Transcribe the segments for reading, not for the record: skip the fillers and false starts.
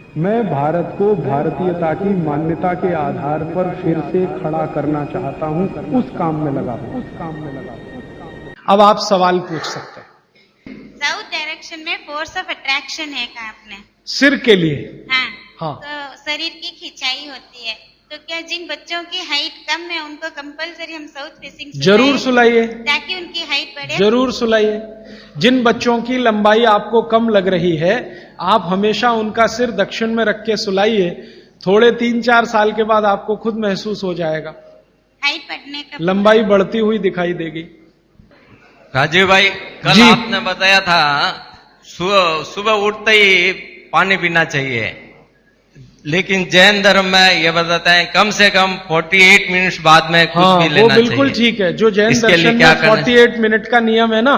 मैं भारत को भारतीयता की मान्यता के आधार पर फिर से खड़ा करना चाहता हूं, उस काम में लगा हूं। अब आप सवाल पूछ सकते हैं। साउथ डायरेक्शन में फोर्स ऑफ अट्रैक्शन है कहा आपने? सिर के लिए। हाँ। तो शरीर की खिंचाई होती है, तो क्या जिन बच्चों की हाइट कम है उनको कंपलसरी हम साउथ फेसिंग जरूर सुलाइए, ताकि उनकी हाइट बढ़े? जरूर सुलाइए। जिन बच्चों की लंबाई आपको कम लग रही है, आप हमेशा उनका सिर दक्षिण में रख के सुलाइए। थोड़े 3-4 साल के बाद आपको खुद महसूस हो जाएगा, हाइट बढ़ने का, लंबाई बढ़ती हुई दिखाई देगी। राजीव भाई, कल आपने बताया था सुबह उठते ही पानी पीना चाहिए, लेकिन जैन धर्म में ये बताते हैं कम से कम 48 मिनट बाद में कुछ भी लेना चाहिए। बिल्कुल ठीक है। जो जैन दर्शन में 48 मिनट का नियम है ना,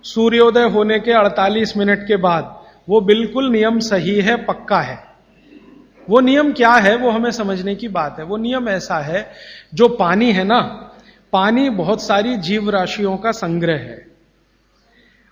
सूर्योदय होने के 48 मिनट के बाद, वो बिल्कुल नियम सही है, पक्का है। वो नियम क्या है वो हमें समझने की बात है। वो नियम ऐसा है, जो पानी है ना, पानी बहुत सारी जीव राशियों का संग्रह है।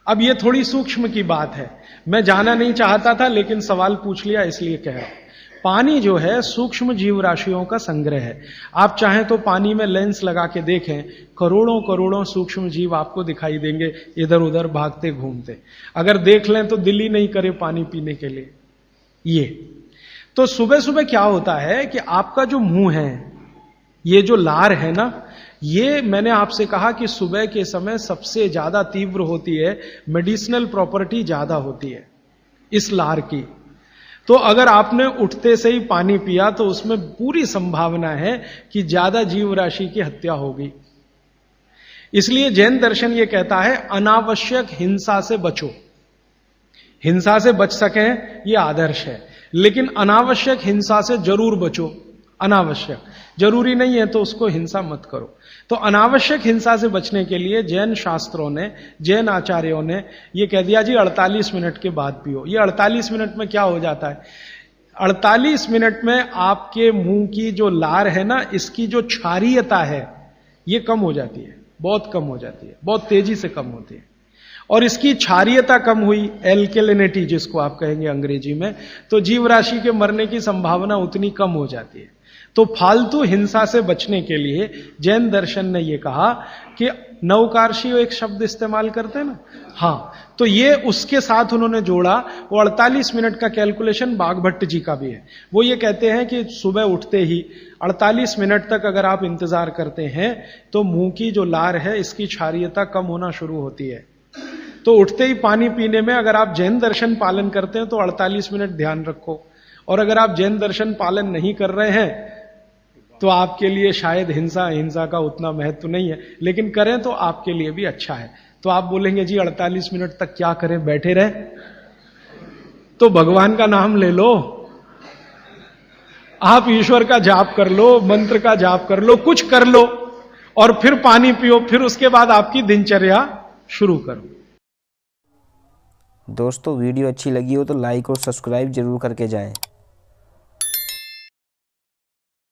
अब ये थोड़ी सूक्ष्म की बात है, मैं जाना नहीं चाहता था लेकिन सवाल पूछ लिया इसलिए कह रहा हूं। पानी जो है सूक्ष्म जीव राशियों का संग्रह है। आप चाहें तो पानी में लेंस लगा के देखें, करोड़ों करोड़ों सूक्ष्म जीव आपको दिखाई देंगे इधर उधर भागते घूमते। अगर देख लें तो दिल ही नहीं करे पानी पीने के लिए। ये तो सुबह सुबह क्या होता है कि आपका जो मुंह है, ये जो लार है ना, ये मैंने आपसे कहा कि सुबह के समय सबसे ज्यादा तीव्र होती है, मेडिसिनल प्रॉपर्टी ज्यादा होती है इस लार की। तो अगर आपने उठते से ही पानी पिया तो उसमें पूरी संभावना है कि ज्यादा जीव राशि की हत्या होगी। इसलिए जैन दर्शन ये कहता है अनावश्यक हिंसा से बचो। हिंसा से बच सकें ये आदर्श है, लेकिन अनावश्यक हिंसा से जरूर बचो। अनावश्यक, जरूरी नहीं है तो उसको हिंसा मत करो। तो अनावश्यक हिंसा से बचने के लिए जैन शास्त्रों ने, जैन आचार्यों ने ये कह दिया जी 48 मिनट के बाद पियो। ये 48 मिनट में क्या हो जाता है? 48 मिनट में आपके मुंह की जो लार है ना, इसकी जो क्षारीयता है ये कम हो जाती है, बहुत कम हो जाती है, बहुत तेजी से कम होती है। और इसकी क्षारीयता कम हुई, एल्केलिनिटी जिसको आप कहेंगे अंग्रेजी में, तो जीव राशि के मरने की संभावना उतनी कम हो जाती है। तो फालतू हिंसा से बचने के लिए जैन दर्शन ने यह कहा कि नवकार्षी एक शब्द इस्तेमाल करते हैं ना, हाँ, तो ये उसके साथ उन्होंने जोड़ा। वो 48 मिनट का कैलकुलेशन बागभट्ट जी का भी है। वो ये कहते हैं कि सुबह उठते ही 48 मिनट तक अगर आप इंतजार करते हैं तो मुंह की जो लार है इसकी क्षारीयता कम होना शुरू होती है। तो उठते ही पानी पीने में अगर आप जैन दर्शन पालन करते हैं तो 48 मिनट ध्यान रखो। और अगर आप जैन दर्शन पालन नहीं कर रहे हैं तो आपके लिए शायद हिंसा का उतना महत्व नहीं है, लेकिन करें तो आपके लिए भी अच्छा है। तो आप बोलेंगे जी 48 मिनट तक क्या करें, बैठे रहे? तो भगवान का नाम ले लो, आप ईश्वर का जाप कर लो, मंत्र का जाप कर लो, कुछ कर लो और फिर पानी पियो, फिर उसके बाद आपकी दिनचर्या शुरू करो। दोस्तों वीडियो अच्छी लगी हो तो लाइक और सब्सक्राइब जरूर करके जाएं।